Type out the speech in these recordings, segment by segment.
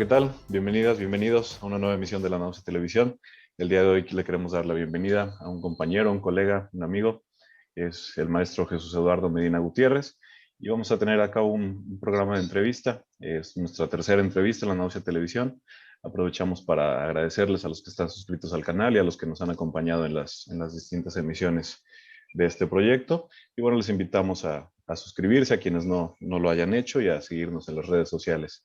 tal? Bienvenidas, bienvenidos a una nueva emisión de la Náusea Televisión. El día de hoy le queremos dar la bienvenida a un compañero, un colega, un amigo. Es el maestro Jesús Eduardo Medina Gutiérrez. Y vamos a tener acá un programa de entrevista. Es nuestra tercera entrevista en la Náusea Televisión. Aprovechamos para agradecerles a los que están suscritos al canal y a los que nos han acompañado en las distintas emisiones de este proyecto. Y bueno, les invitamos a suscribirse a quienes no lo hayan hecho y a seguirnos en las redes sociales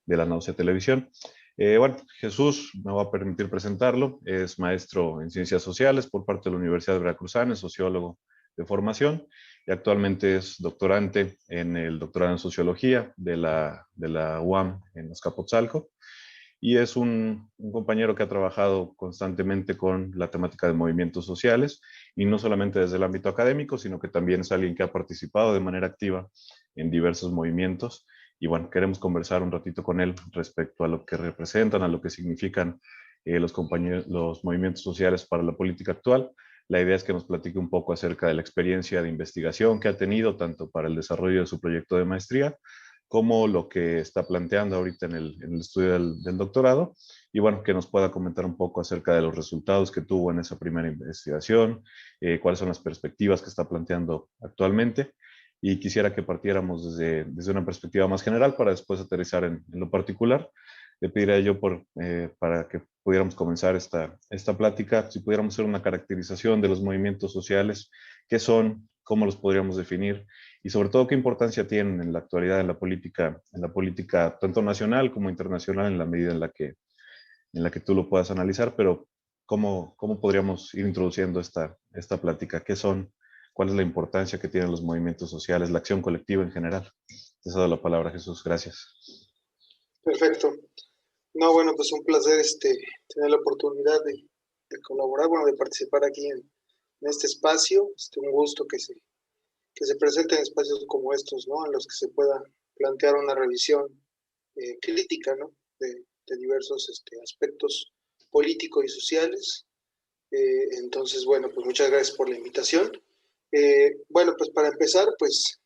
de la Náusea Televisión. Bueno, Jesús me va a permitir presentarlo. Es maestro en Ciencias Sociales por parte de la Universidad de Veracruzana, es sociólogo de formación y actualmente es doctorante en el doctorado en Sociología de la UAM en Azcapotzalco. Y es un compañero que ha trabajado constantemente con la temática de movimientos sociales, y no solamente desde el ámbito académico, sino que también es alguien que ha participado de manera activa en diversos movimientos. Y bueno, queremos conversar un ratito con él respecto a lo que representan, a lo que significan los movimientos sociales para la política actual. La idea es que nos platique un poco acerca de la experiencia de investigación que ha tenido, tanto para el desarrollo de su proyecto de maestría, como lo que está planteando ahorita en el estudio del doctorado, y bueno, que nos pueda comentar un poco acerca de los resultados que tuvo en esa primera investigación, cuáles son las perspectivas que está planteando actualmente, y quisiera que partiéramos desde una perspectiva más general para después aterrizar en lo particular. Le pediría yo para que pudiéramos comenzar esta plática, si pudiéramos hacer una caracterización de los movimientos sociales, qué son, cómo los podríamos definir, y sobre todo qué importancia tienen en la actualidad en la política tanto nacional como internacional, en la medida en la que tú lo puedas analizar. Pero ¿cómo podríamos ir introduciendo esta plática? ¿Qué son? ¿Cuál es la importancia que tienen los movimientos sociales, la acción colectiva en general? Te cedo la palabra, Jesús. Gracias. Perfecto. No, bueno, pues un placer tener la oportunidad de colaborar, bueno, de participar aquí en este espacio. Un gusto que se presenten espacios como estos, ¿no? En los que se pueda plantear una revisión crítica, ¿no? De diversos aspectos políticos y sociales. Entonces, bueno, pues muchas gracias por la invitación. Bueno, pues para empezar, pues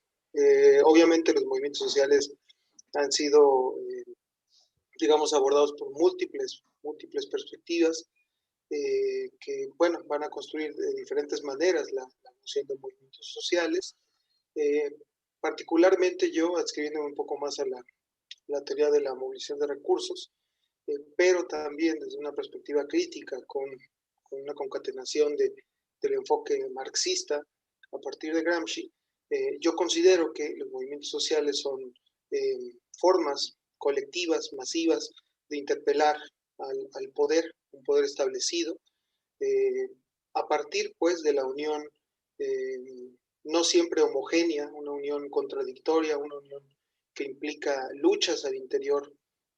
obviamente los movimientos sociales han sido, digamos, abordados por múltiples perspectivas que, bueno, van a construir de diferentes maneras la noción de movimientos sociales. Particularmente yo, adscribiéndome un poco más a la teoría de la movilización de recursos, pero también desde una perspectiva crítica, con una concatenación del enfoque marxista a partir de Gramsci. Yo considero que los movimientos sociales son formas colectivas, masivas, de interpelar al poder, un poder establecido, a partir pues de la unión no siempre homogénea, una unión contradictoria, una unión que implica luchas al interior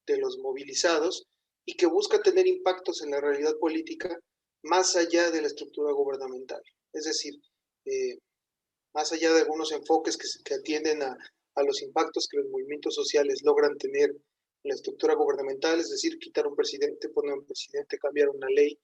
de los movilizados y que busca tener impactos en la realidad política más allá de la estructura gubernamental. Es decir, más allá de algunos enfoques que atienden a los impactos que los movimientos sociales logran tener en la estructura gubernamental, es decir, quitar un presidente, poner un presidente, cambiar una ley.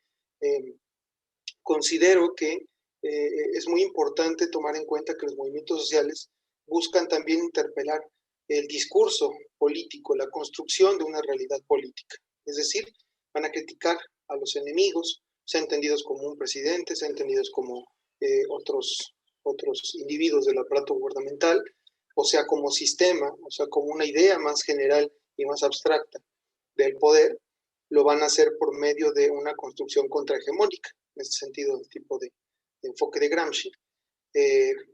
Considero que es muy importante tomar en cuenta que los movimientos sociales buscan también interpelar el discurso político, la construcción de una realidad política. Es decir, van a criticar a los enemigos, sean entendidos como un presidente, sean entendidos como otros individuos del aparato gubernamental, o sea, como sistema, o sea, como una idea más general y más abstracta del poder. Lo van a hacer por medio de una construcción contrahegemónica, en este sentido, el tipo de enfoque de Gramsci,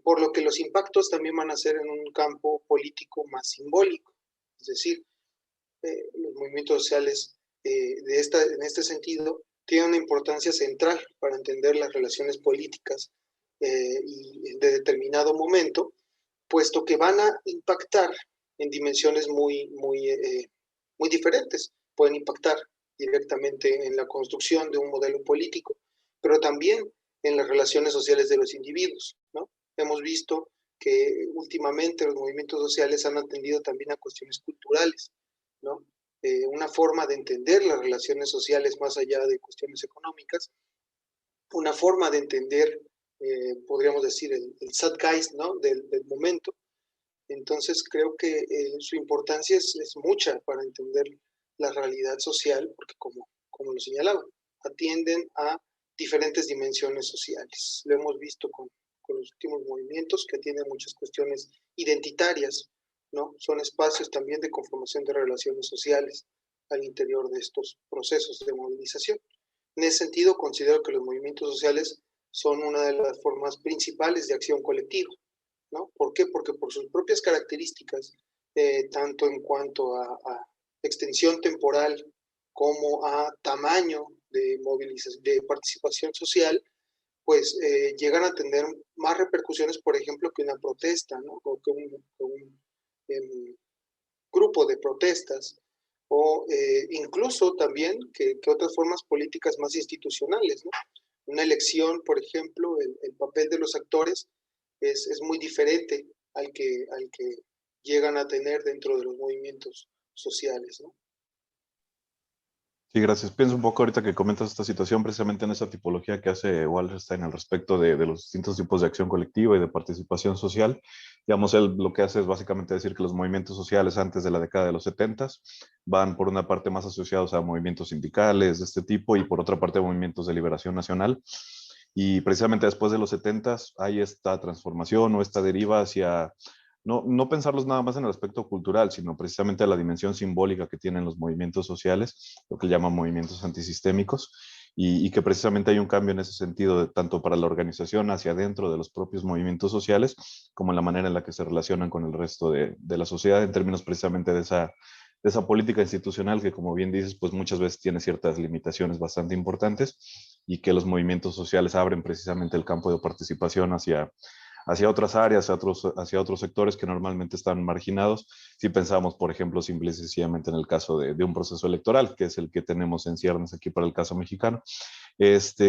por lo que los impactos también van a ser en un campo político más simbólico. Es decir, los movimientos sociales en este sentido tienen una importancia central para entender las relaciones políticas y de determinado momento, puesto que van a impactar en dimensiones muy diferentes. Pueden impactar directamente en la construcción de un modelo político, pero también en las relaciones sociales de los individuos, ¿no? Hemos visto que últimamente los movimientos sociales han atendido también a cuestiones culturales, ¿no? Una forma de entender las relaciones sociales más allá de cuestiones económicas, una forma de entender, podríamos decir, el zeitgeist, ¿no? del momento. Entonces creo que su importancia es mucha para entender la realidad social, porque como lo señalaba, atienden a diferentes dimensiones sociales. Lo hemos visto con los últimos movimientos que atienden muchas cuestiones identitarias, ¿no? Son espacios también de conformación de relaciones sociales al interior de estos procesos de movilización. En ese sentido, considero que los movimientos sociales son una de las formas principales de acción colectiva, ¿no? ¿Por qué? Porque por sus propias características, tanto en cuanto a extensión temporal como a tamaño de movilización, de participación social, pues llegan a tener más repercusiones, por ejemplo, que una protesta, ¿no? O que un grupo de protestas, o incluso también que otras formas políticas más institucionales, ¿no? Una elección, por ejemplo, el papel de los actores es muy diferente al que llegan a tener dentro de los movimientos sociales, ¿no? Sí, gracias. Pienso un poco ahorita que comentas esta situación precisamente en esa tipología que hace Wallerstein al respecto de los distintos tipos de acción colectiva y de participación social. Digamos, él lo que hace es básicamente decir que los movimientos sociales antes de la década de los 70 van por una parte más asociados a movimientos sindicales de este tipo y por otra parte a movimientos de liberación nacional. Y precisamente después de los 70 hay esta transformación o esta deriva hacia no pensarlos nada más en el aspecto cultural, sino precisamente a la dimensión simbólica que tienen los movimientos sociales, lo que llaman movimientos antisistémicos, y que precisamente hay un cambio en ese sentido, tanto para la organización hacia adentro de los propios movimientos sociales, como en la manera en la que se relacionan con el resto de la sociedad, en términos precisamente de esa política institucional que, como bien dices, pues muchas veces tiene ciertas limitaciones bastante importantes y que los movimientos sociales abren precisamente el campo de participación hacia otras áreas, hacia otros sectores que normalmente están marginados. Si pensamos, por ejemplo, simple y sencillamente en el caso de un proceso electoral, que es el que tenemos en ciernes aquí para el caso mexicano.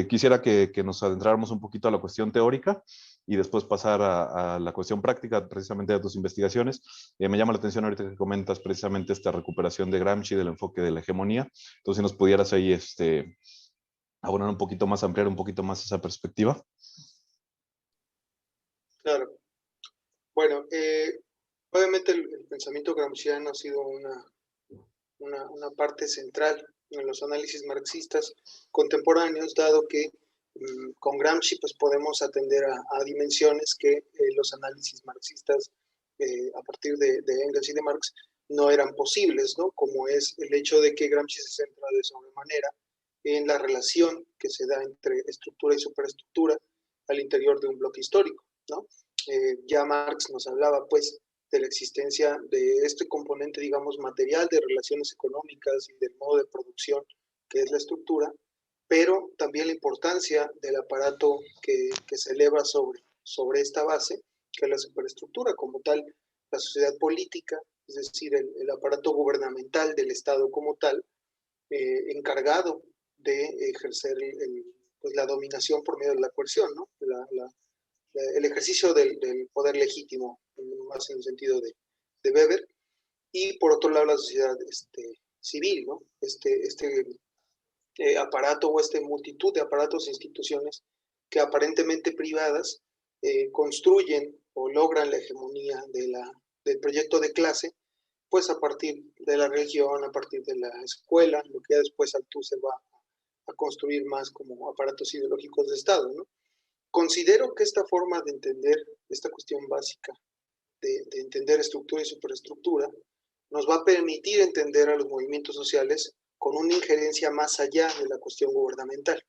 Quisiera que nos adentráramos un poquito a la cuestión teórica y después pasar a la cuestión práctica precisamente de tus investigaciones. Me llama la atención ahorita que comentas precisamente esta recuperación de Gramsci, del enfoque de la hegemonía. Entonces, si nos pudieras ahí abonar un poquito más, ampliar un poquito más esa perspectiva. Claro. Bueno, obviamente el pensamiento gramsciano ha sido una parte central en los análisis marxistas contemporáneos, dado que con Gramsci pues podemos atender a dimensiones que los análisis marxistas a partir de Engels y de Marx no eran posibles, ¿no? Como es el hecho de que Gramsci se centra de sobremanera en la relación que se da entre estructura y superestructura al interior de un bloque histórico, ¿no? Ya Marx nos hablaba pues de la existencia de este componente, digamos, material de relaciones económicas y del modo de producción que es la estructura, pero también la importancia del aparato que se eleva sobre esta base, que es la superestructura, como tal, la sociedad política, es decir, el aparato gubernamental del Estado como tal, encargado de ejercer pues, la dominación por medio de la coerción, ¿no? El ejercicio del poder legítimo, más en el sentido de Weber, y por otro lado la sociedad civil, ¿no? Aparato o esta multitud de aparatos e instituciones que aparentemente privadas construyen o logran la hegemonía del proyecto de clase, pues a partir de la religión, a partir de la escuela, lo que ya después Althusser va a construir más como aparatos ideológicos de Estado, ¿no? Considero que esta forma de entender esta cuestión básica, de entender estructura y superestructura, nos va a permitir entender a los movimientos sociales con una injerencia más allá de la cuestión gubernamental,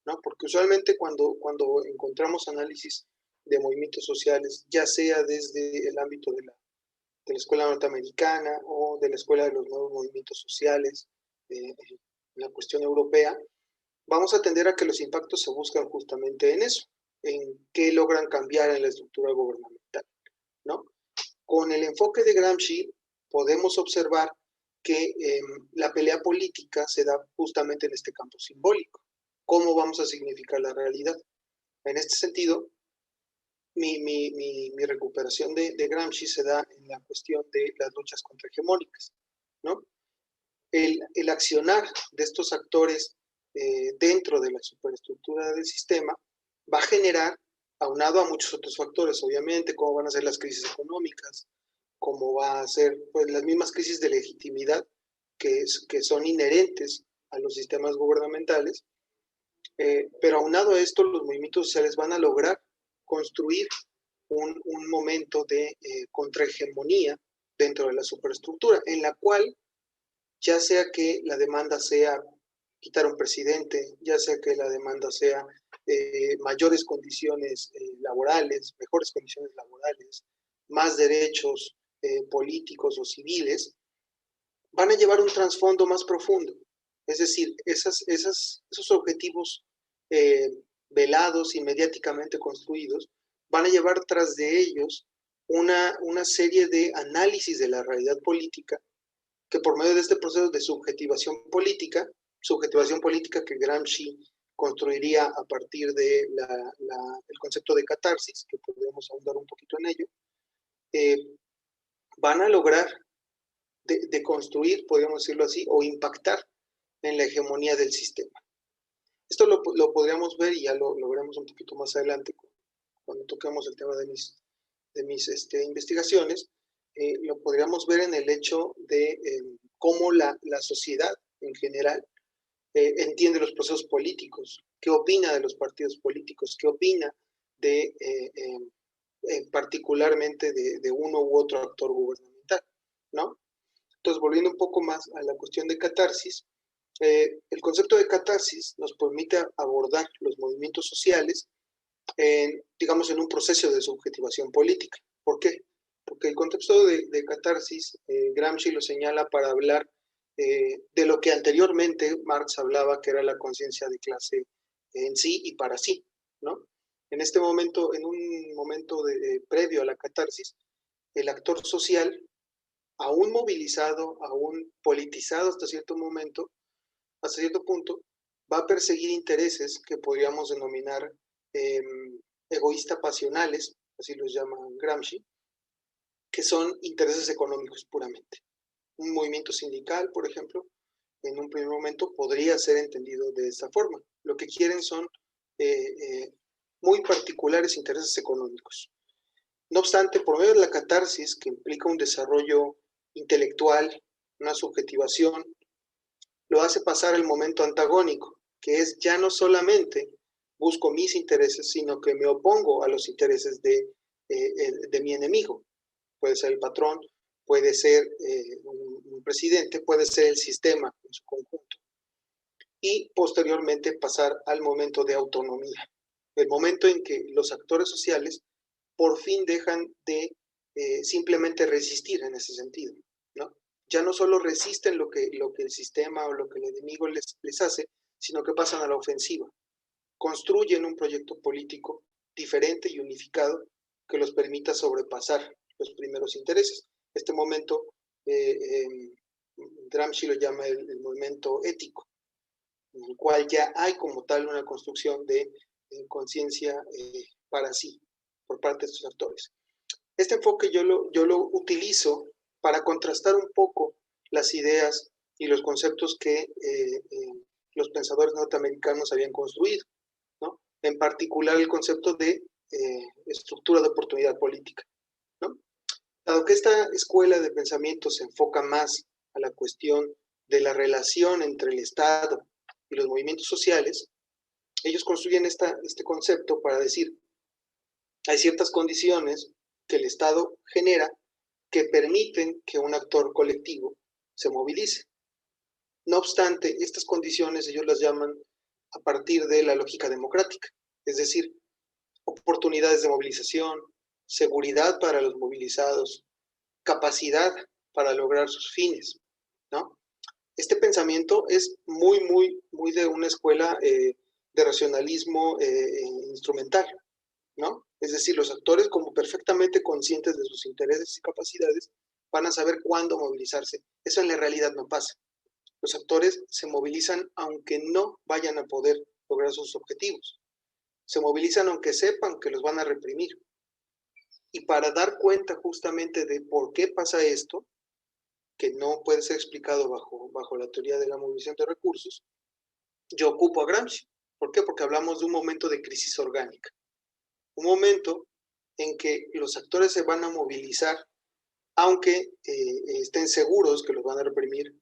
¿no? Porque usualmente cuando encontramos análisis de movimientos sociales, ya sea desde el ámbito de la escuela norteamericana o de la escuela de los nuevos movimientos sociales, en la cuestión europea, vamos a tender a que los impactos se buscan justamente en eso, en qué logran cambiar en la estructura gubernamental, ¿no? Con el enfoque de Gramsci podemos observar que la pelea política se da justamente en este campo simbólico. ¿Cómo vamos a significar la realidad? En este sentido, mi recuperación de Gramsci se da en la cuestión de las luchas contrahegemónicas, ¿no? El accionar de estos actores dentro de la superestructura del sistema va a generar, aunado a muchos otros factores, obviamente, cómo van a ser las crisis económicas, cómo va a ser pues, las mismas crisis de legitimidad que son inherentes a los sistemas gubernamentales, pero aunado a esto, los movimientos sociales van a lograr construir un momento de contrahegemonía dentro de la superestructura, en la cual, ya sea que la demanda sea quitar un presidente, ya sea que la demanda sea mayores condiciones laborales, mejores condiciones laborales, más derechos políticos o civiles, van a llevar un trasfondo más profundo. Es decir, esos objetivos velados y mediáticamente construidos van a llevar tras de ellos una serie de análisis de la realidad política que por medio de este proceso de subjetivación política que Gramsci construiría a partir de el concepto de catarsis, que podríamos ahondar un poquito en ello, van a lograr de construir, podríamos decirlo así, o impactar en la hegemonía del sistema. Esto lo podríamos ver y ya lo veremos un poquito más adelante cuando toquemos el tema de mis investigaciones. Lo podríamos ver en el hecho de cómo la sociedad en general entiende los procesos políticos, qué opina de los partidos políticos, qué opina de particularmente de uno u otro actor gubernamental, ¿no? Entonces, volviendo un poco más a la cuestión de catarsis, el concepto de catarsis nos permite abordar los movimientos sociales digamos, en un proceso de subjetivación política. ¿Por qué? Porque el contexto de catarsis, Gramsci lo señala para hablar de lo que anteriormente Marx hablaba, que era la conciencia de clase en sí y para sí, ¿no? En este momento, en un momento previo a la catarsis, el actor social, aún movilizado, aún politizado hasta cierto punto, va a perseguir intereses que podríamos denominar egoístas pasionales, así los llama Gramsci, que son intereses económicos puramente. Un movimiento sindical, por ejemplo, en un primer momento podría ser entendido de esta forma. Lo que quieren son muy particulares intereses económicos. No obstante, por medio de la catarsis, que implica un desarrollo intelectual, una subjetivación, lo hace pasar al momento antagónico, que es ya no solamente busco mis intereses, sino que me opongo a los intereses de mi enemigo. Puede ser el patrón, puede ser un presidente, puede ser el sistema en su conjunto. Y posteriormente pasar al momento de autonomía, el momento en que los actores sociales por fin dejan de simplemente resistir en ese sentido, ¿no? Ya no solo resisten lo que el sistema o lo que el enemigo les hace, sino que pasan a la ofensiva. Construyen un proyecto político diferente y unificado que los permita sobrepasar los primeros intereses. Este momento, Gramsci lo llama el momento ético, en el cual ya hay como tal una construcción de conciencia para sí, por parte de estos actores. Este enfoque yo lo utilizo para contrastar un poco las ideas y los conceptos que los pensadores norteamericanos habían construido, ¿no? En particular el concepto de estructura de oportunidad política, ¿no? Dado que esta escuela de pensamiento se enfoca más a la cuestión de la relación entre el Estado y los movimientos sociales, ellos construyen este concepto para decir, hay ciertas condiciones que el Estado genera que permiten que un actor colectivo se movilice. No obstante, estas condiciones ellos las llaman a partir de la lógica democrática, es decir, oportunidades de movilización, seguridad para los movilizados, capacidad para lograr sus fines, ¿no? Este pensamiento es muy de una escuela de racionalismo instrumental, ¿no? Es decir, los actores, como perfectamente conscientes de sus intereses y capacidades, van a saber cuándo movilizarse. Eso en la realidad no pasa. Los actores se movilizan aunque no vayan a poder lograr sus objetivos. Se movilizan aunque sepan que los van a reprimir. Y para dar cuenta justamente de por qué pasa esto, que no puede ser explicado bajo la teoría de la movilización de recursos, yo ocupo a Gramsci. ¿Por qué? Porque hablamos de un momento de crisis orgánica. Un momento en que los actores se van a movilizar, aunque estén seguros que los van a reprimir,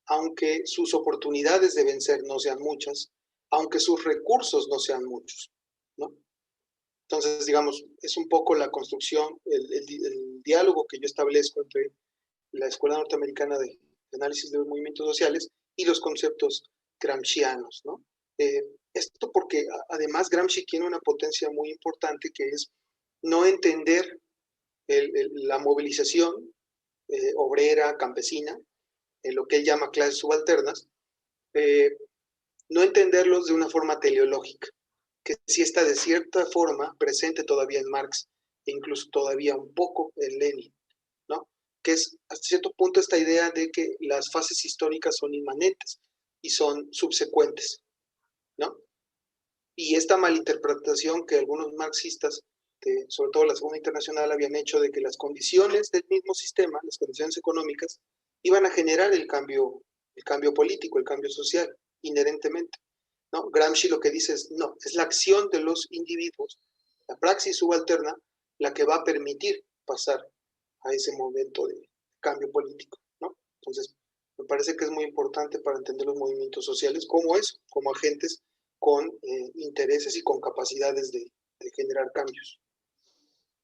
aunque sus oportunidades de vencer no sean muchas, aunque sus recursos no sean muchos, ¿no? Entonces, digamos, es un poco la construcción, el diálogo que yo establezco entre la Escuela Norteamericana de Análisis de los Movimientos Sociales y los conceptos gramscianos, ¿no? Esto porque además Gramsci tiene una potencia muy importante que es no entender la movilización obrera, campesina, en lo que él llama clases subalternas, no entenderlos de una forma teleológica, que sí está de cierta forma presente todavía en Marx e incluso todavía un poco en Lenin, ¿no? Que es hasta cierto punto esta idea de que las fases históricas son inmanentes y son subsecuentes, ¿no? Y esta malinterpretación que algunos marxistas, sobre todo la Segunda Internacional, habían hecho de que las condiciones del mismo sistema, las condiciones económicas, iban a generar el cambio político, el cambio social, inherentemente, ¿no? Gramsci lo que dice es, no, es la acción de los individuos, la praxis subalterna, la que va a permitir pasar a ese momento de cambio político, ¿no? Entonces, me parece que es muy importante para entender los movimientos sociales como eso, como agentes con intereses y con capacidades de generar cambios.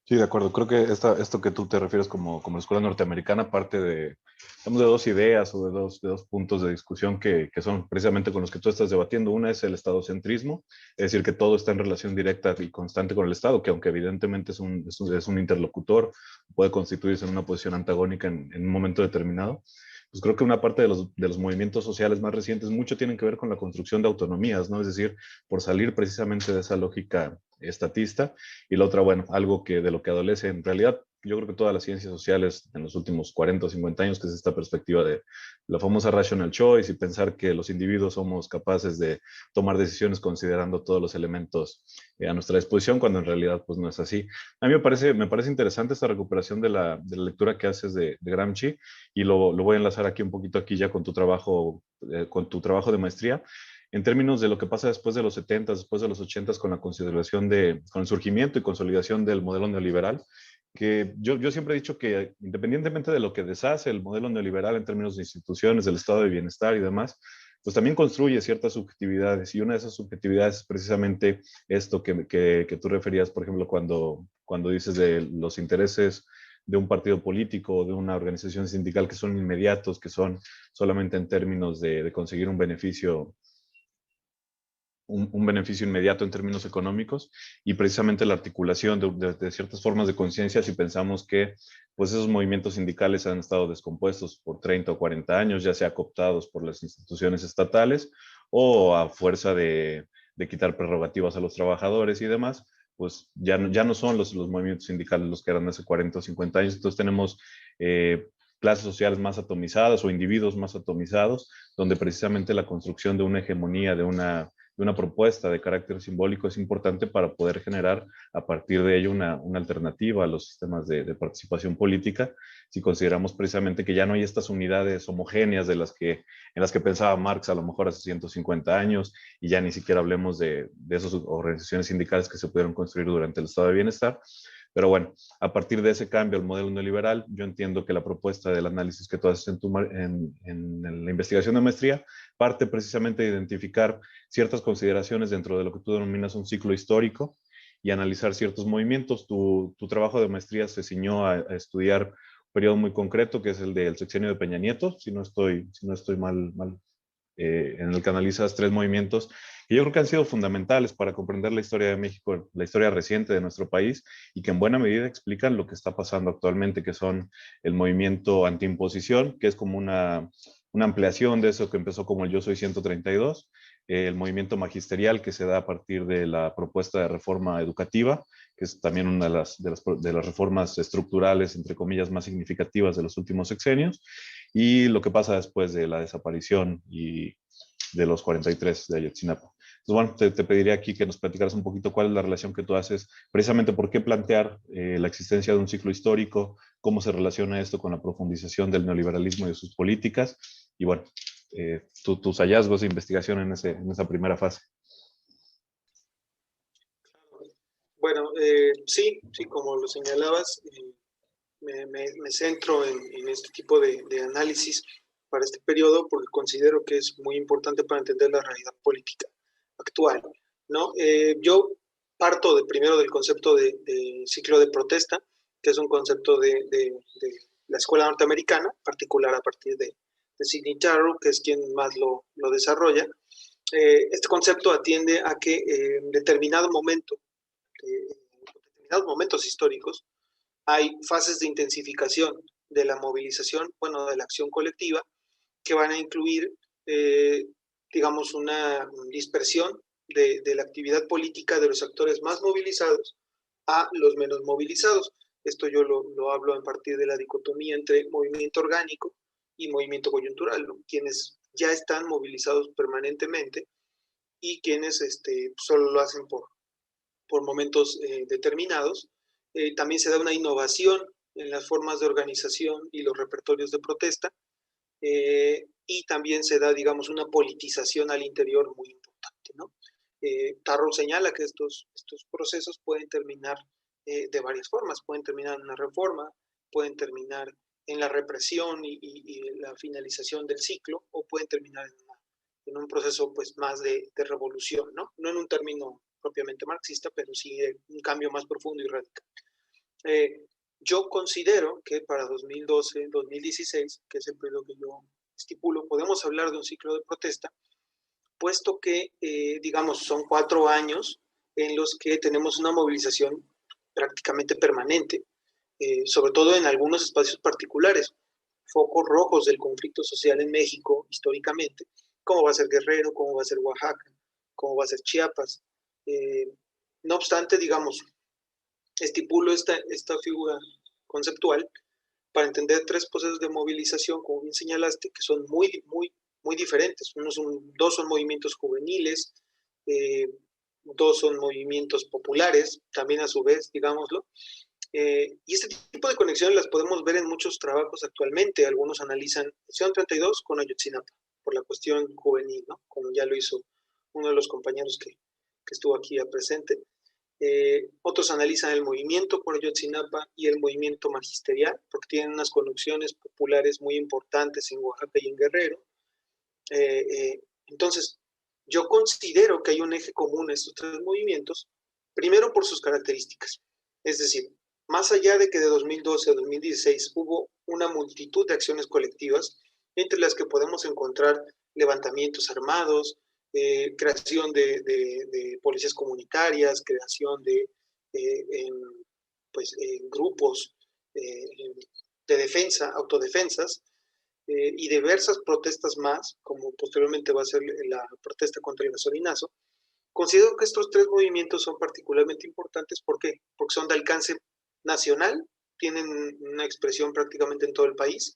Sí, de acuerdo. Creo que esto que tú te refieres como escuela norteamericana parte digamos, de dos ideas o de dos puntos de discusión que son precisamente con los que tú estás debatiendo. Una es el estadocentrismo, es decir, que todo está en relación directa y constante con el Estado, que aunque evidentemente es un interlocutor, puede constituirse en una posición antagónica en un momento determinado. Pues creo que una parte de los movimientos sociales más recientes mucho tienen que ver con la construcción de autonomías, ¿no? Es decir, por salir precisamente de esa lógica estatista. Y la otra, bueno, algo que de lo que adolece en realidad, yo creo que todas las ciencias sociales en los últimos 40 o 50 años, que es esta perspectiva de la famosa rational choice y pensar que los individuos somos capaces de tomar decisiones considerando todos los elementos a nuestra disposición, cuando en realidad pues no es así. A mí me parece interesante esta recuperación de la lectura que haces de Gramsci y lo voy a enlazar aquí un poquito aquí ya con tu trabajo de maestría en términos de lo que pasa después de los 70, después de los 80, con la consideración con el surgimiento y consolidación del modelo neoliberal, que yo siempre he dicho que independientemente de lo que deshace el modelo neoliberal en términos de instituciones, del estado de bienestar y demás, pues también construye ciertas subjetividades y una de esas subjetividades es precisamente esto que tú referías, por ejemplo, cuando dices de los intereses de un partido político o de una organización sindical que son inmediatos, que son solamente en términos de conseguir un beneficio inmediato en términos económicos y precisamente la articulación de ciertas formas de conciencia si pensamos que pues esos movimientos sindicales han estado descompuestos por 30 o 40 años, ya sea cooptados por las instituciones estatales o a fuerza de quitar prerrogativas a los trabajadores y demás, pues ya no son los movimientos sindicales los que eran hace 40 o 50 años, entonces tenemos clases sociales más atomizadas o individuos más atomizados, donde precisamente la construcción de una hegemonía, de una propuesta de carácter simbólico es importante para poder generar a partir de ello una alternativa a los sistemas de participación política, si consideramos precisamente que ya no hay estas unidades homogéneas en las que pensaba Marx a lo mejor hace 150 años, y ya ni siquiera hablemos de esas organizaciones sindicales que se pudieron construir durante el estado de bienestar. Pero bueno, a partir de ese cambio al modelo neoliberal, yo entiendo que la propuesta del análisis que tú haces en la investigación de maestría parte precisamente de identificar ciertas consideraciones dentro de lo que tú denominas un ciclo histórico y analizar ciertos movimientos. Tu trabajo de maestría se ciñó a estudiar un periodo muy concreto, que es el del sexenio de Peña Nieto, si no estoy mal en el que analizas tres movimientos que yo creo que han sido fundamentales para comprender la historia de México, la historia reciente de nuestro país, y que en buena medida explican lo que está pasando actualmente, que son el movimiento antiimposición, que es como una ampliación de eso que empezó como el Yo Soy 132, el movimiento magisterial que se da a partir de la propuesta de reforma educativa, que es también una de las reformas estructurales, entre comillas, más significativas de los últimos sexenios, y lo que pasa después de la desaparición y de los 43 de Ayotzinapa. Entonces, bueno, te pediría aquí que nos platicaras un poquito cuál es la relación que tú haces, precisamente por qué plantear la existencia de un ciclo histórico, cómo se relaciona esto con la profundización del neoliberalismo y de sus políticas, y bueno, tus hallazgos de investigación en esa primera fase. Bueno, sí, como lo señalabas, me centro en este tipo de análisis para este periodo porque considero que es muy importante para entender la realidad política actual, ¿no? Yo parto primero del concepto de ciclo de protesta, que es un concepto de la escuela norteamericana, particular a partir de Sidney Tarrow, que es quien más lo desarrolla. Este concepto atiende a que en determinados momentos históricos hay fases de intensificación de la movilización, bueno, de la acción colectiva, que van a incluir, digamos, una dispersión de la actividad política de los actores más movilizados a los menos movilizados. Esto yo lo hablo a partir de la dicotomía entre movimiento orgánico y movimiento coyuntural, ¿no? Quienes ya están movilizados permanentemente y quienes solo lo hacen por momentos determinados. También se da una innovación en las formas de organización y los repertorios de protesta, y también se da, digamos, una politización al interior muy importante, ¿no? Tarrow señala que estos procesos pueden terminar de varias formas, pueden terminar en una reforma, pueden terminar en la represión y la finalización del ciclo, o pueden terminar en un proceso pues más de revolución, ¿no? No en un término propiamente marxista, pero sí un cambio más profundo y radical. Yo considero que para 2012-2016, que es el periodo que yo estipulo, podemos hablar de un ciclo de protesta, puesto que, digamos, son 4 años en los que tenemos una movilización prácticamente permanente, sobre todo en algunos espacios particulares, focos rojos del conflicto social en México históricamente, como va a ser Guerrero, como va a ser Oaxaca, como va a ser Chiapas. No obstante, digamos, estipulo esta figura conceptual para entender 3 procesos de movilización, como bien señalaste, que son muy diferentes. 2 son movimientos juveniles, 2 son movimientos populares, también a su vez, digámoslo. Y este tipo de conexiones las podemos ver en muchos trabajos actualmente. Algunos analizan Sección 32 con Ayotzinapa, por la cuestión juvenil, ¿no? Como ya lo hizo uno de los compañeros que estuvo aquí presente. Otros analizan el movimiento por Ayotzinapa y el movimiento magisterial, porque tienen unas conexiones populares muy importantes en Oaxaca y en Guerrero. Entonces, yo considero que hay un eje común en estos 3 movimientos, primero por sus características. Es decir, más allá de que de 2012 a 2016 hubo una multitud de acciones colectivas, entre las que podemos encontrar levantamientos armados, creación de policías comunitarias, creación de grupos de defensa, autodefensas, y diversas protestas más, como posteriormente va a ser la protesta contra el gasolinazo. Considero que estos 3 movimientos son particularmente importantes. ¿Por qué? Porque son de alcance nacional, tienen una expresión prácticamente en todo el país,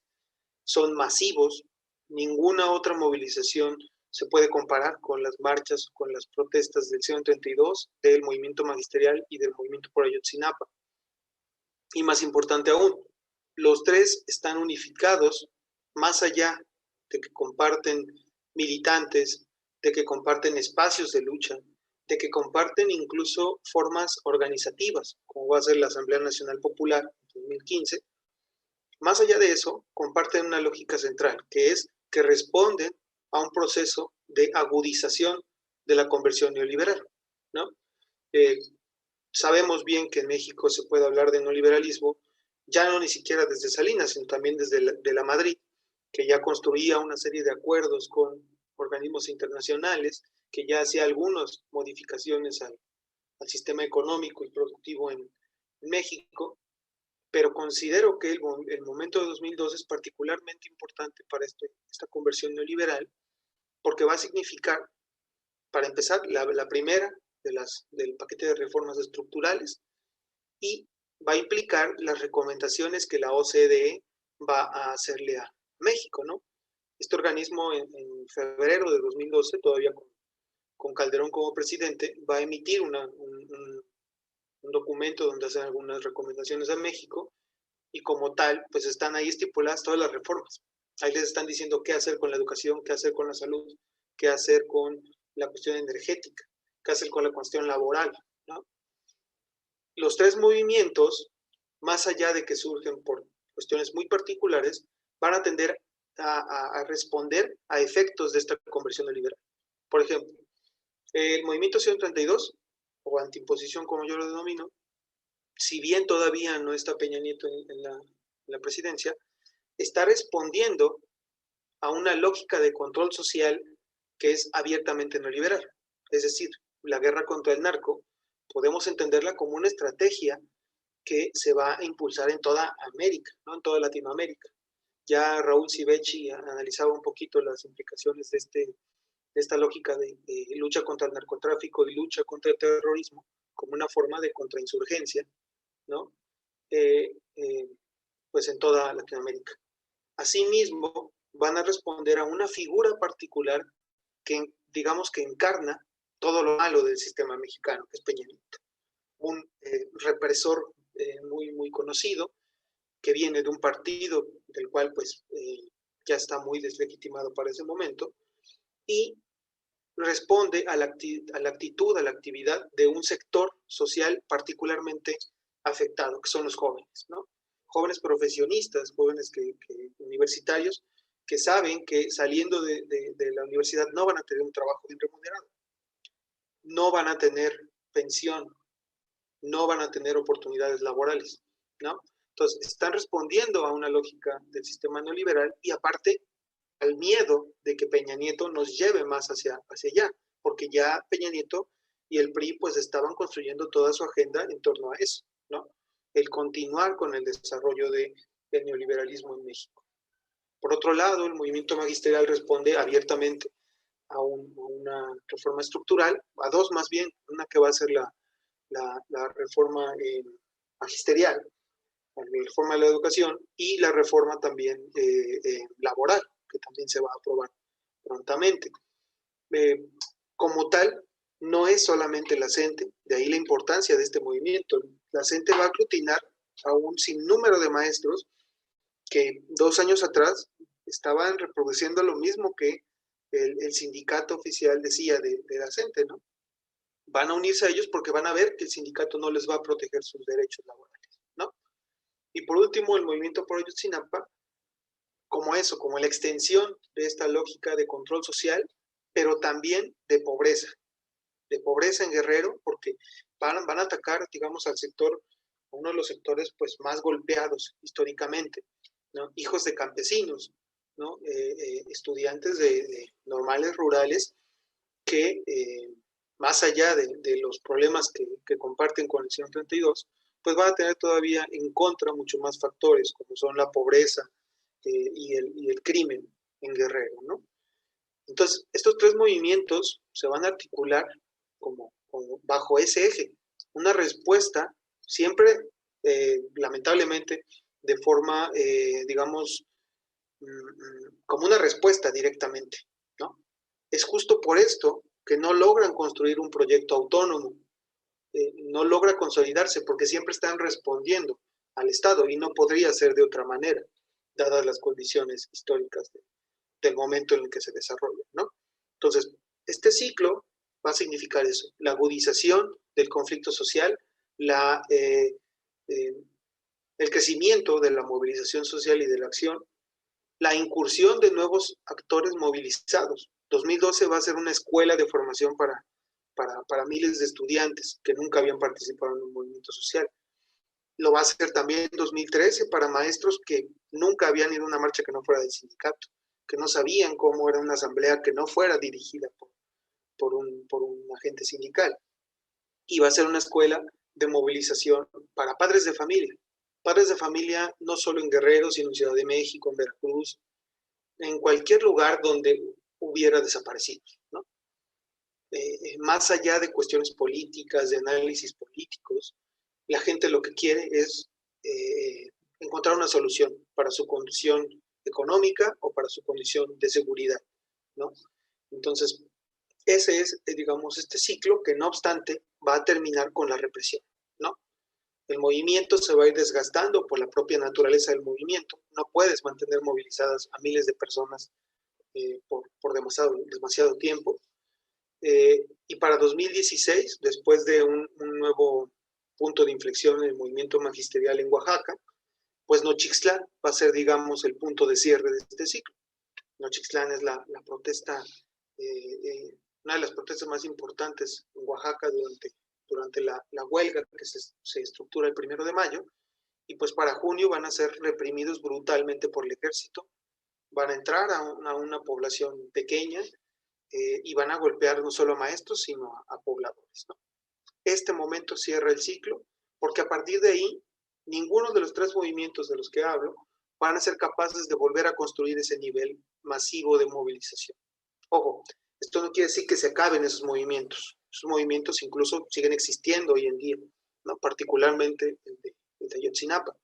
son masivos, ninguna otra movilización se puede comparar con las marchas, con las protestas del 132, del movimiento magisterial y del movimiento por Ayotzinapa. Y más importante aún, los 3 están unificados, más allá de que comparten militantes, de que comparten espacios de lucha, de que comparten incluso formas organizativas, como va a ser la Asamblea Nacional Popular en 2015. Más allá de eso, comparten una lógica central, que es que responden a un proceso de agudización de la conversión neoliberal, ¿no? Sabemos bien que en México se puede hablar de neoliberalismo, ya no ni siquiera desde Salinas, sino también desde la Madrid, que ya construía una serie de acuerdos con organismos internacionales, que ya hacía algunas modificaciones al sistema económico y productivo en México, pero considero que el momento de 2012 es particularmente importante para esta conversión neoliberal, porque va a significar, para empezar, la primera del paquete de reformas estructurales, y va a implicar las recomendaciones que la OCDE va a hacerle a México, ¿no? Este organismo en febrero de 2012, todavía con Calderón como presidente, va a emitir un documento donde hacen algunas recomendaciones a México, y como tal, pues están ahí estipuladas todas las reformas. Ahí les están diciendo qué hacer con la educación, qué hacer con la salud, qué hacer con la cuestión energética, qué hacer con la cuestión laboral, ¿no? Los 3 movimientos, más allá de que surgen por cuestiones muy particulares, van a tender a responder a efectos de esta conversión neoliberal. Por ejemplo, el movimiento 132, o antiimposición como yo lo denomino, si bien todavía no está Peña Nieto en la presidencia, está respondiendo a una lógica de control social que es abiertamente neoliberal. Es decir, la guerra contra el narco podemos entenderla como una estrategia que se va a impulsar en toda América, ¿no? En toda Latinoamérica. Ya Raúl Civechi analizaba un poquito las implicaciones de esta lógica de lucha contra el narcotráfico y lucha contra el terrorismo como una forma de contrainsurgencia, ¿no? Pues en toda Latinoamérica. Asimismo, van a responder a una figura particular que, digamos, que encarna todo lo malo del sistema mexicano, que es Peña Nieto. Un represor muy, muy conocido, que viene de un partido del cual pues ya está muy deslegitimado para ese momento, y responde a la actitud, a la actividad de un sector social particularmente afectado, que son los jóvenes, ¿no? Jóvenes profesionistas, jóvenes universitarios, que saben que saliendo de la universidad no van a tener un trabajo bien remunerado, no van a tener pensión, no van a tener oportunidades laborales, ¿no? Entonces, están respondiendo a una lógica del sistema neoliberal y aparte al miedo de que Peña Nieto nos lleve más hacia allá, porque ya Peña Nieto y el PRI pues estaban construyendo toda su agenda en torno a eso, ¿no? El continuar con el desarrollo del neoliberalismo en México. Por otro lado, el movimiento magisterial responde abiertamente a una reforma estructural, a dos más bien, una que va a ser la reforma magisterial, la reforma de la educación y la reforma también laboral, que también se va a aprobar prontamente. Como tal, no es solamente la CENTE, de ahí la importancia de este movimiento. La CENTE va a aglutinar a un sinnúmero de maestros que 2 años atrás estaban reproduciendo lo mismo que el sindicato oficial decía de la CENTE, ¿no? Van a unirse a ellos porque van a ver que el sindicato no les va a proteger sus derechos laborales, ¿no? Y por último, el movimiento Por Ayotzinapa, como eso, como la extensión de esta lógica de control social, pero también de pobreza en Guerrero, porque van a atacar, digamos, al sector, uno de los sectores pues más golpeados históricamente, ¿no? Hijos de campesinos, ¿no? Estudiantes de normales rurales que, más allá de los problemas que comparten con el 132, pues van a tener todavía en contra mucho más factores, como son la pobreza y el crimen en Guerrero, ¿no? Entonces, estos tres movimientos se van a articular como bajo ese eje, una respuesta siempre, lamentablemente, de forma, digamos, como una respuesta directamente, ¿no? Es justo por esto que no logran construir un proyecto autónomo, no logra consolidarse porque siempre están respondiendo al Estado y no podría ser de otra manera, dadas las condiciones históricas del momento en el que se desarrolla, ¿no? Entonces, este ciclo va a significar eso, la agudización del conflicto social, el crecimiento de la movilización social y de la acción, la incursión de nuevos actores movilizados. 2012 va a ser una escuela de formación para miles de estudiantes que nunca habían participado en un movimiento social. Lo va a hacer también 2013 para maestros que nunca habían ido a una marcha que no fuera del sindicato, que no sabían cómo era una asamblea que no fuera dirigida por un agente sindical. Y va a ser una escuela de movilización para padres de familia no solo en Guerrero, sino en Ciudad de México, en Veracruz, en cualquier lugar donde hubiera desaparecidos, ¿no? Más allá de cuestiones políticas, de análisis políticos, la gente lo que quiere es encontrar una solución para su condición económica o para su condición de seguridad, ¿no? Entonces, ese es, digamos, este ciclo que no obstante va a terminar con la represión, ¿no? El movimiento se va a ir desgastando por la propia naturaleza del movimiento. No puedes mantener movilizadas a miles de personas por demasiado tiempo. Y para 2016, después de un nuevo punto de inflexión en el movimiento magisterial en Oaxaca, pues Nochixtlán va a ser, digamos, el punto de cierre de este ciclo. Nochixtlán es la protesta, una de las protestas más importantes en Oaxaca durante la huelga que se estructura el 1 de mayo, y pues para junio van a ser reprimidos brutalmente por el ejército, van a entrar a una población pequeña y van a golpear no solo a maestros, sino a pobladores, ¿no? Este momento cierra el ciclo, porque a partir de ahí, ninguno de los 3 movimientos de los que hablo van a ser capaces de volver a construir ese nivel masivo de movilización. Ojo, esto no quiere decir que se acaben esos movimientos incluso siguen existiendo hoy en día, ¿no? Particularmente el de Ayotzinapa,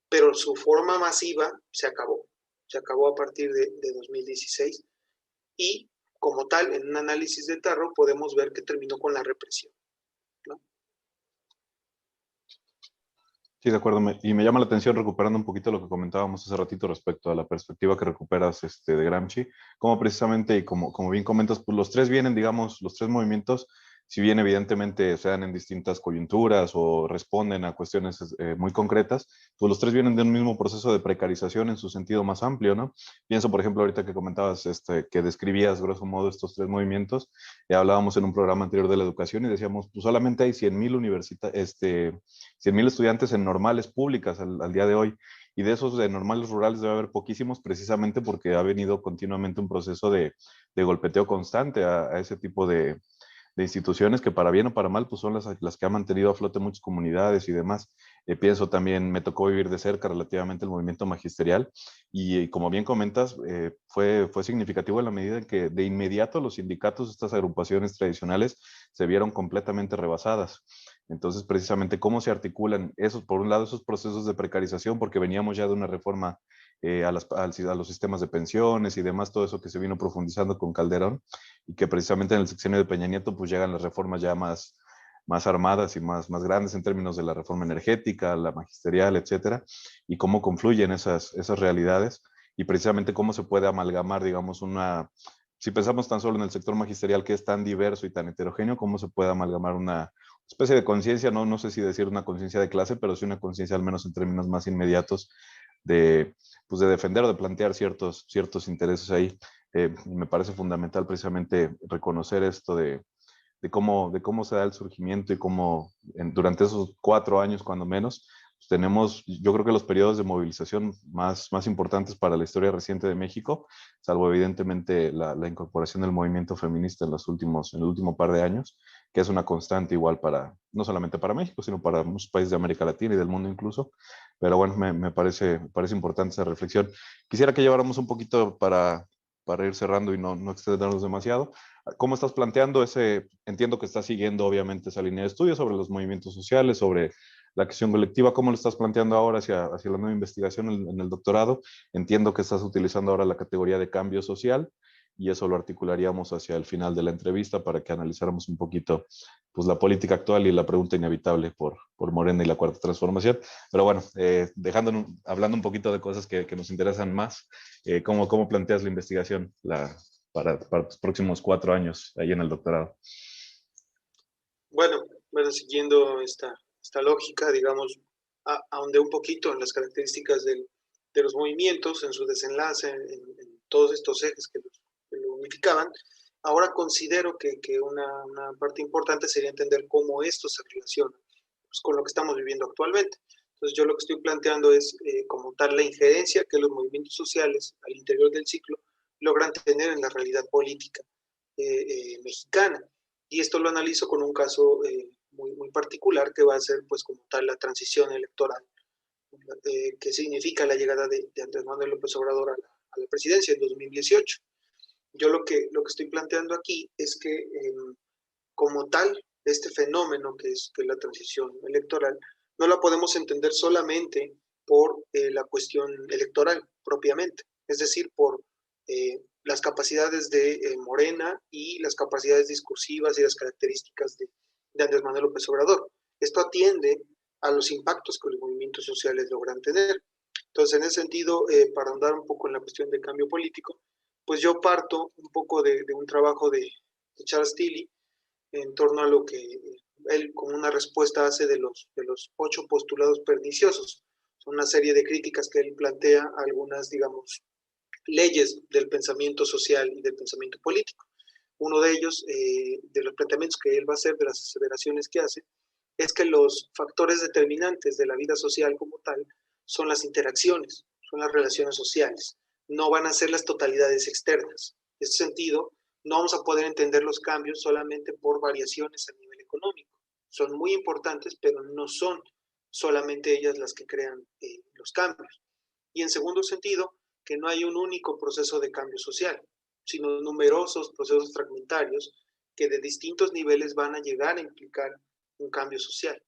pero su forma masiva se acabó a partir de 2016, y como tal, en un análisis de Tarro podemos ver que terminó con la represión, ¿no? Sí, de acuerdo. Y me llama la atención, recuperando un poquito lo que comentábamos hace ratito respecto a la perspectiva que recuperas de Gramsci, como precisamente, y como bien comentas, pues los tres vienen, digamos, los tres movimientos, si bien evidentemente se dan en distintas coyunturas o responden a cuestiones muy concretas, pues los tres vienen de un mismo proceso de precarización en su sentido más amplio, ¿no? Pienso, por ejemplo, ahorita que comentabas, que describías, grosso modo, estos tres movimientos, hablábamos en un programa anterior de la educación y decíamos, pues solamente hay 100,000 100,000 estudiantes en normales públicas al día de hoy. Y de esos de normales rurales debe haber poquísimos, precisamente porque ha venido continuamente un proceso de golpeteo constante a ese tipo de instituciones que para bien o para mal, pues son las que han mantenido a flote muchas comunidades y demás. Pienso también, me tocó vivir de cerca relativamente el movimiento magisterial y como bien comentas, fue significativo en la medida en que de inmediato los sindicatos, estas agrupaciones tradicionales, se vieron completamente rebasadas. Entonces, precisamente, ¿cómo se articulan esos, por un lado, esos procesos de precarización? Porque veníamos ya de una reforma a los sistemas de pensiones y demás, todo eso que se vino profundizando con Calderón, y que precisamente en el sexenio de Peña Nieto pues llegan las reformas ya más armadas y más grandes en términos de la reforma energética, la magisterial, etcétera, y cómo confluyen esas realidades y precisamente cómo se puede amalgamar, digamos, si pensamos tan solo en el sector magisterial que es tan diverso y tan heterogéneo, cómo se puede amalgamar una especie de conciencia, no sé si decir una conciencia de clase, pero sí una conciencia al menos en términos más inmediatos de, pues de defender o de plantear ciertos intereses ahí. Me parece fundamental precisamente reconocer esto de cómo se da el surgimiento y cómo durante esos 4 años, cuando menos, pues tenemos, yo creo que los periodos de movilización más importantes para la historia reciente de México, salvo evidentemente la incorporación del movimiento feminista en el último par de años, que es una constante igual no solamente para México, sino para muchos países de América Latina y del mundo incluso. Pero bueno, me parece importante esa reflexión. Quisiera que lleváramos un poquito para ir cerrando y no extendernos demasiado. ¿Cómo estás planteando entiendo que estás siguiendo obviamente esa línea de estudio sobre los movimientos sociales, sobre la acción colectiva? ¿Cómo lo estás planteando ahora hacia la nueva investigación en el doctorado? Entiendo que estás utilizando ahora la categoría de cambio social y eso lo articularíamos hacia el final de la entrevista para que analizáramos un poquito pues, la política actual y la pregunta inevitable por Morena y la Cuarta Transformación. Pero bueno, hablando un poquito de cosas que nos interesan más, ¿cómo planteas la investigación para los próximos 4 años ahí en el doctorado? Bueno, siguiendo esta lógica, digamos, ahondé un poquito en las características de los movimientos, en su desenlace, en todos estos ejes que lo unificaban. Ahora considero que una parte importante sería entender cómo esto se relaciona pues, con lo que estamos viviendo actualmente. Entonces yo lo que estoy planteando es como tal la injerencia que los movimientos sociales al interior del ciclo logran tener en la realidad política mexicana. Y esto lo analizo con un caso muy particular que va a ser pues como tal la transición electoral, que significa la llegada de Andrés Manuel López Obrador a la presidencia en 2018. Yo lo que estoy planteando aquí es que como tal, este fenómeno que es la transición electoral, no la podemos entender solamente por la cuestión electoral propiamente, es decir, por las capacidades de Morena y las capacidades discursivas y las características de Andrés Manuel López Obrador. Esto atiende a los impactos que los movimientos sociales logran tener. Entonces, en ese sentido, para ahondar un poco en la cuestión del cambio político, pues yo parto un poco de un trabajo de Charles Tilly en torno a lo que él como una respuesta hace de los 8 postulados perniciosos. Son una serie de críticas que él plantea, algunas, digamos, leyes del pensamiento social y del pensamiento político. Uno de ellos, de los planteamientos que él va a hacer, de las aseveraciones que hace, es que los factores determinantes de la vida social como tal son las interacciones, son las relaciones sociales, no van a ser las totalidades externas. En ese sentido, no vamos a poder entender los cambios solamente por variaciones a nivel económico. Son muy importantes, pero no son solamente ellas las que crean los cambios. Y en segundo sentido, que no hay un único proceso de cambio social, sino numerosos procesos fragmentarios que de distintos niveles van a llegar a implicar un cambio social.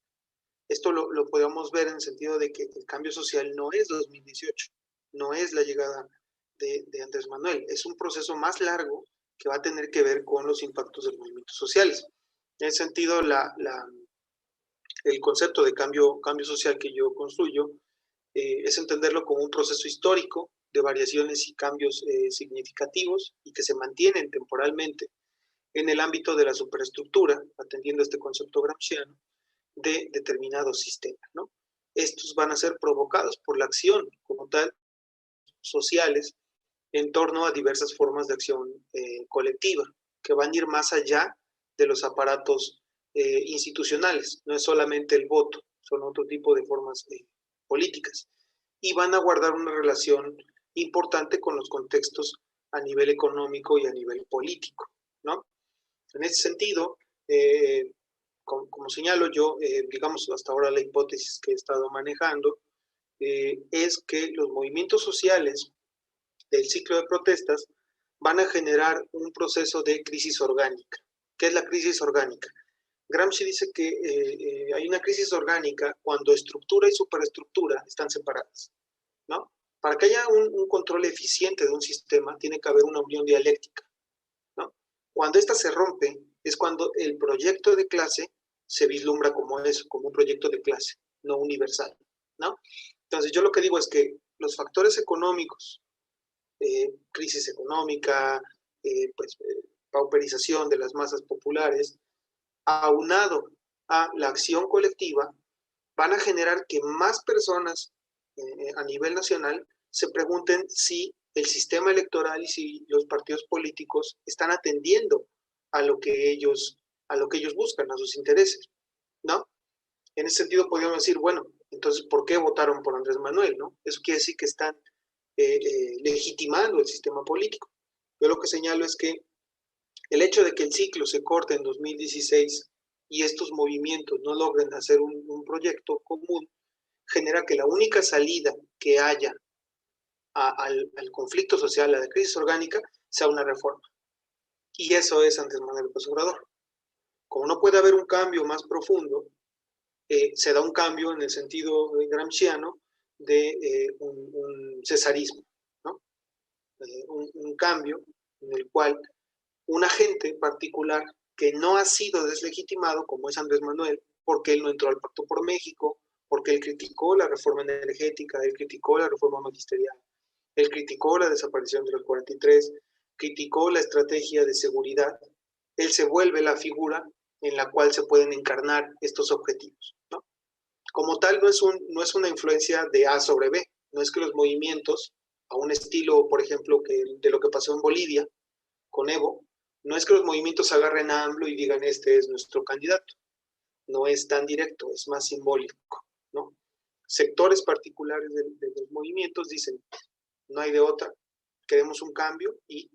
Esto lo podemos ver en el sentido de que el cambio social no es 2018, no es la llegada de Andrés Manuel, es un proceso más largo que va a tener que ver con los impactos de los movimientos sociales. En ese sentido, el concepto de cambio social que yo construyo es entenderlo como un proceso histórico de variaciones y cambios significativos y que se mantienen temporalmente en el ámbito de la superestructura, atendiendo a este concepto gramsciano, de determinados sistemas, ¿no? Estos van a ser provocados por la acción como tal sociales en torno a diversas formas de acción colectiva, que van a ir más allá de los aparatos institucionales. No es solamente el voto, son otro tipo de formas políticas. Y van a guardar una relación importante con los contextos a nivel económico y a nivel político, ¿no? En ese sentido, como señalo yo, digamos, hasta ahora la hipótesis que he estado manejando es que los movimientos sociales del ciclo de protestas van a generar un proceso de crisis orgánica. ¿Qué es la crisis orgánica? Gramsci dice que hay una crisis orgánica cuando estructura y superestructura están separadas, ¿no? Para que haya un control eficiente de un sistema, tiene que haber una unión dialéctica, ¿no? Cuando esta se rompe, es cuando el proyecto de clase se vislumbra como eso, como un proyecto de clase, no universal, ¿no? Entonces, yo lo que digo es que los factores económicos, crisis económica, pauperización de las masas populares, aunado a la acción colectiva, van a generar que más personas a nivel nacional se pregunten si el sistema electoral y si los partidos políticos están atendiendo a lo que ellos buscan, a sus intereses, ¿no? En ese sentido podríamos decir, bueno, entonces, ¿por qué votaron por Andrés Manuel, no? Eso quiere decir que están legitimando el sistema político. Yo lo que señalo es que el hecho de que el ciclo se corte en 2016 y estos movimientos no logren hacer un proyecto común, genera que la única salida que haya al conflicto social, a la crisis orgánica, sea una reforma. Y eso es Andrés Manuel López Obrador. Como no puede haber un cambio más profundo, se da un cambio en el sentido gramsciano de un cesarismo, ¿no? Un cambio en el cual un agente particular que no ha sido deslegitimado, como es Andrés Manuel, porque él no entró al Pacto por México, porque él criticó la reforma energética, él criticó la reforma magisterial, él criticó la desaparición de los 43, criticó la estrategia de seguridad, él se vuelve la figura en la cual se pueden encarnar estos objetivos, ¿no? Como tal, no es una influencia de A sobre B, no es que los movimientos, a un estilo, por ejemplo, de lo que pasó en Bolivia con Evo, no es que los movimientos agarren a AMLO y digan este es nuestro candidato, no es tan directo, es más simbólico, ¿no? Sectores particulares de los movimientos dicen, no hay de otra, queremos un cambio y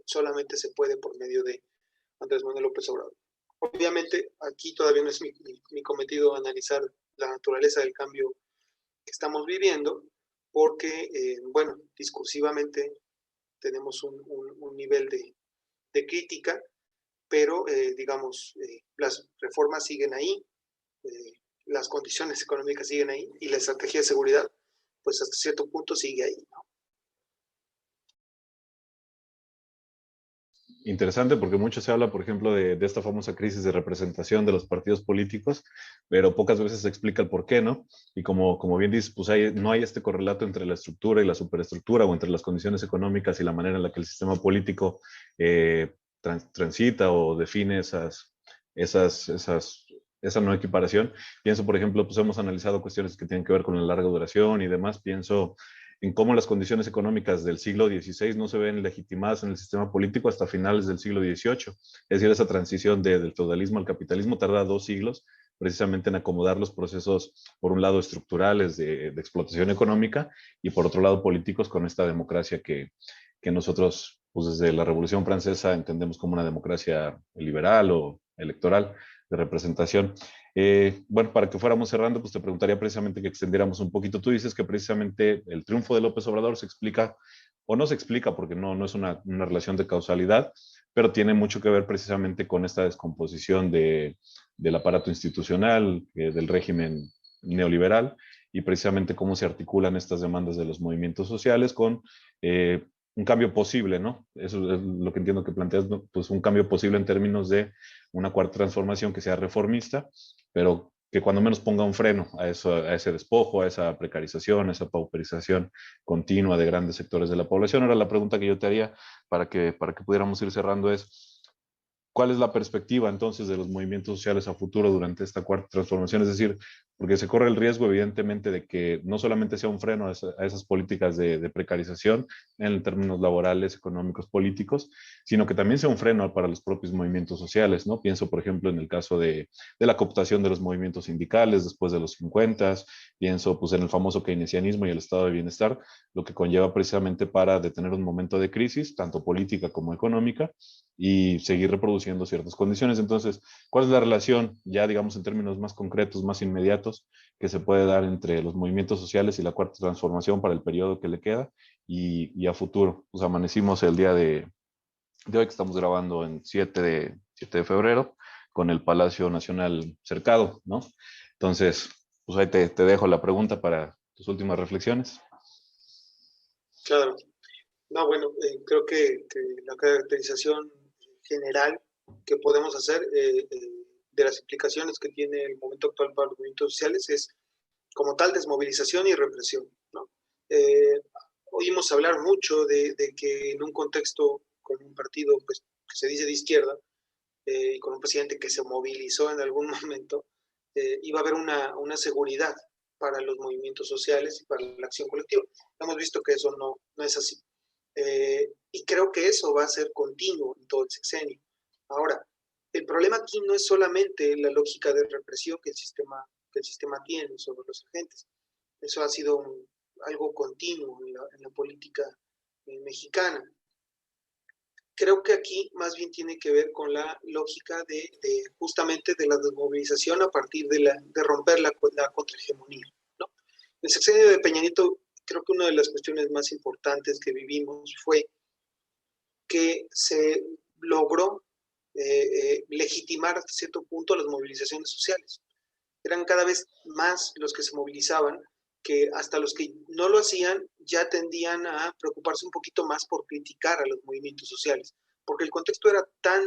solamente se puede por medio de Andrés Manuel López Obrador. Obviamente, aquí todavía no es mi cometido analizar la naturaleza del cambio que estamos viviendo, porque, bueno, discursivamente tenemos un nivel de crítica, pero, digamos, las reformas siguen ahí, las condiciones económicas siguen ahí, y la estrategia de seguridad, pues hasta cierto punto sigue ahí, ¿no? Interesante porque mucho se habla, por ejemplo, de esta famosa crisis de representación de los partidos políticos, pero pocas veces se explica el por qué, ¿no? Y como bien dices, pues no hay este correlato entre la estructura y la superestructura o entre las condiciones económicas y la manera en la que el sistema político transita o define esa no equiparación. Pienso, por ejemplo, pues hemos analizado cuestiones que tienen que ver con la larga duración y demás. Pienso en cómo las condiciones económicas del siglo XVI no se ven legitimadas en el sistema político hasta finales del siglo XVIII. Es decir, esa transición del feudalismo al capitalismo tarda 2 siglos precisamente en acomodar los procesos, por un lado, estructurales de explotación económica y por otro lado, políticos con esta democracia que nosotros, pues desde la Revolución Francesa, entendemos como una democracia liberal o electoral de representación. Bueno, para que fuéramos cerrando, pues te preguntaría precisamente que extendiéramos un poquito. Tú dices que precisamente el triunfo de López Obrador se explica, o no se explica, porque no es una relación de causalidad, pero tiene mucho que ver precisamente con esta descomposición del aparato institucional, del régimen neoliberal, y precisamente cómo se articulan estas demandas de los movimientos sociales con un cambio posible, ¿no? Eso es lo que entiendo que planteas, ¿no? Pues un cambio posible en términos de una cuarta transformación que sea reformista, pero que cuando menos ponga un freno a, eso, a ese despojo, a esa precarización, a esa pauperización continua de grandes sectores de la población. Ahora la pregunta que yo te haría para que pudiéramos ir cerrando es, ¿cuál es la perspectiva entonces de los movimientos sociales a futuro durante esta cuarta transformación? Es decir, porque se corre el riesgo evidentemente de que no solamente sea un freno a esas políticas de precarización en términos laborales, económicos, políticos, sino que también sea un freno para los propios movimientos sociales, ¿no? Pienso, por ejemplo, en el caso de la cooptación de los movimientos sindicales después de los 50, pienso pues en el famoso keynesianismo y el estado de bienestar, lo que conlleva precisamente para detener un momento de crisis, tanto política como económica, y seguir reproduciendo ciertas condiciones. Entonces, ¿cuál es la relación, ya digamos en términos más concretos, más inmediatos, que se puede dar entre los movimientos sociales y la cuarta transformación para el periodo que le queda y a futuro? Pues amanecimos el día de hoy, que estamos grabando en 7 de febrero, con el Palacio Nacional cercado, ¿no? Entonces, pues ahí te dejo la pregunta para tus últimas reflexiones. Claro. No, bueno, creo que la caracterización general que podemos hacer de las implicaciones que tiene el momento actual para los movimientos sociales es, como tal, desmovilización y represión, ¿no? Oímos hablar mucho de que en un contexto con un partido pues, que se dice de izquierda y con un presidente que se movilizó en algún momento, iba a haber una seguridad para los movimientos sociales y para la acción colectiva. Hemos visto que eso no es así. Y creo que eso va a ser continuo en todo el sexenio. Ahora, el problema aquí no es solamente la lógica de represión que el sistema tiene sobre los agentes. Eso ha sido algo continuo en la política mexicana. Creo que aquí más bien tiene que ver con la lógica justamente de la desmovilización a partir de romper la contrahegemonía, ¿no? En el sexenio de Peña Nieto, creo que una de las cuestiones más importantes que vivimos fue que se logró legitimar hasta cierto punto las movilizaciones sociales. Eran cada vez más los que se movilizaban, que hasta los que no lo hacían ya tendían a preocuparse un poquito más por criticar a los movimientos sociales, porque el contexto era tan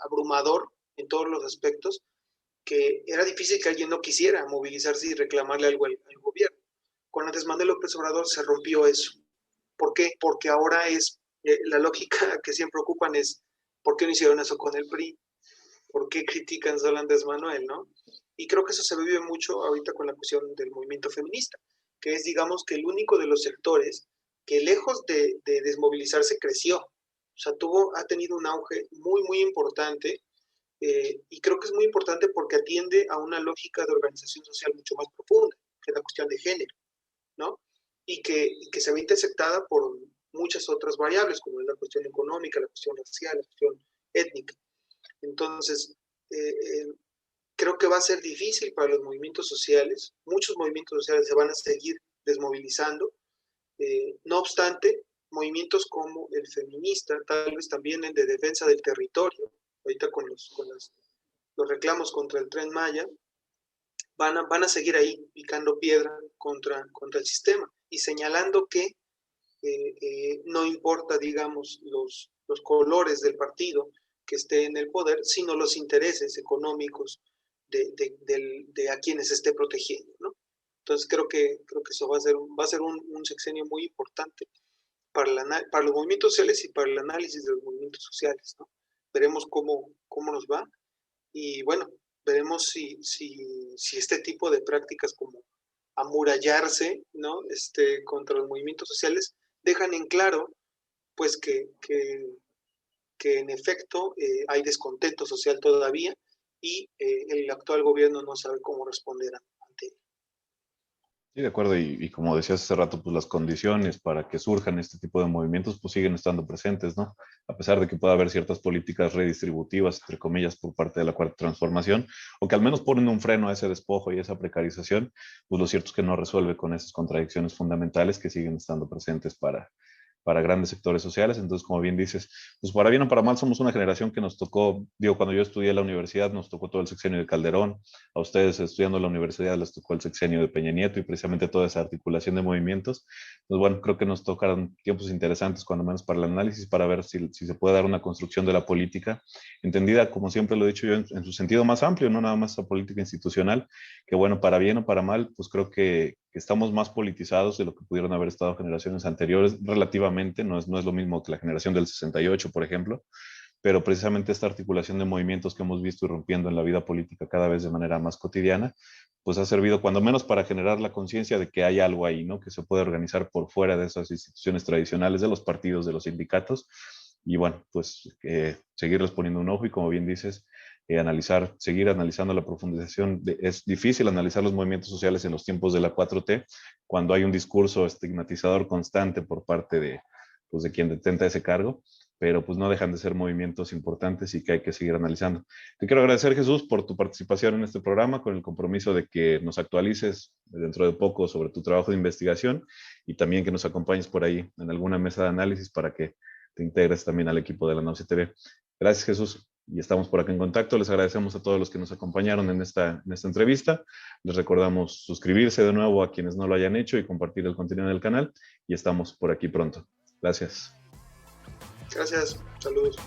abrumador en todos los aspectos que era difícil que alguien no quisiera movilizarse y reclamarle algo al gobierno. Con Andrés Manuel López Obrador se rompió eso. ¿Por qué? Porque ahora es, la lógica que siempre ocupan es, ¿por qué no hicieron eso con el PRI? ¿Por qué critican solo a Andrés Manuel, no? Y creo que eso se vive mucho ahorita con la cuestión del movimiento feminista, que es, digamos, que el único de los sectores que lejos de desmovilizarse creció. O sea, ha tenido un auge muy importante y creo que es muy importante porque atiende a una lógica de organización social mucho más profunda, que es la cuestión de género, ¿no? Y que se ve intersectada por muchas otras variables, como es la cuestión económica, la cuestión racial, la cuestión étnica. Entonces, eh, eh, creo que va a ser difícil para los movimientos sociales. Muchos movimientos sociales se van a seguir desmovilizando. No obstante, movimientos como el feminista, tal vez también el de defensa del territorio, ahorita los reclamos contra el Tren Maya, van a seguir ahí picando piedra contra el sistema y señalando que no importa, digamos, los colores del partido que esté en el poder, sino los intereses económicos de a quienes esté protegiendo, ¿no? Entonces creo que eso va a ser un sexenio muy importante para los movimientos sociales y para el análisis de los movimientos sociales, ¿no? Veremos cómo nos va y bueno, veremos si este tipo de prácticas como amurallarse, ¿no? Contra los movimientos sociales, dejan en claro, pues, que en efecto hay descontento social todavía y el actual gobierno no sabe cómo responder ante él. Sí, de acuerdo, y como decías hace rato, pues las condiciones para que surjan este tipo de movimientos pues siguen estando presentes, ¿no? A pesar de que pueda haber ciertas políticas redistributivas, entre comillas, por parte de la Cuarta Transformación, o que al menos ponen un freno a ese despojo y esa precarización, pues lo cierto es que no resuelve con esas contradicciones fundamentales que siguen estando presentes para grandes sectores sociales. Entonces, como bien dices, pues para bien o para mal somos una generación que nos tocó, digo, cuando yo estudié en la universidad nos tocó todo el sexenio de Calderón, a ustedes estudiando en la universidad les tocó el sexenio de Peña Nieto y precisamente toda esa articulación de movimientos. Pues bueno, creo que nos tocaron tiempos interesantes, cuando menos para el análisis, para ver si se puede dar una construcción de la política, entendida, como siempre lo he dicho yo, en su sentido más amplio, no nada más la política institucional, que bueno, para bien o para mal, pues creo que estamos más politizados de lo que pudieron haber estado generaciones anteriores, relativamente, no es lo mismo que la generación del 68, por ejemplo, pero precisamente esta articulación de movimientos que hemos visto irrumpiendo en la vida política cada vez de manera más cotidiana, pues ha servido cuando menos para generar la conciencia de que hay algo ahí, ¿no? Que se puede organizar por fuera de esas instituciones tradicionales, de los partidos, de los sindicatos, y bueno, pues seguirles poniendo un ojo y como bien dices, seguir analizando la profundización. Es difícil analizar los movimientos sociales en los tiempos de la 4T cuando hay un discurso estigmatizador constante por parte pues, de quien detenta ese cargo, pero pues no dejan de ser movimientos importantes y que hay que seguir analizando. Te quiero agradecer, Jesús, por tu participación en este programa, con el compromiso de que nos actualices dentro de poco sobre tu trabajo de investigación y también que nos acompañes por ahí en alguna mesa de análisis para que te integres también al equipo de la Nauce TV. Gracias, Jesús, y estamos por acá en contacto. Les agradecemos a todos los que nos acompañaron en esta entrevista. Les recordamos suscribirse de nuevo a quienes no lo hayan hecho y compartir el contenido del canal, y estamos por aquí pronto. Gracias. Gracias, saludos.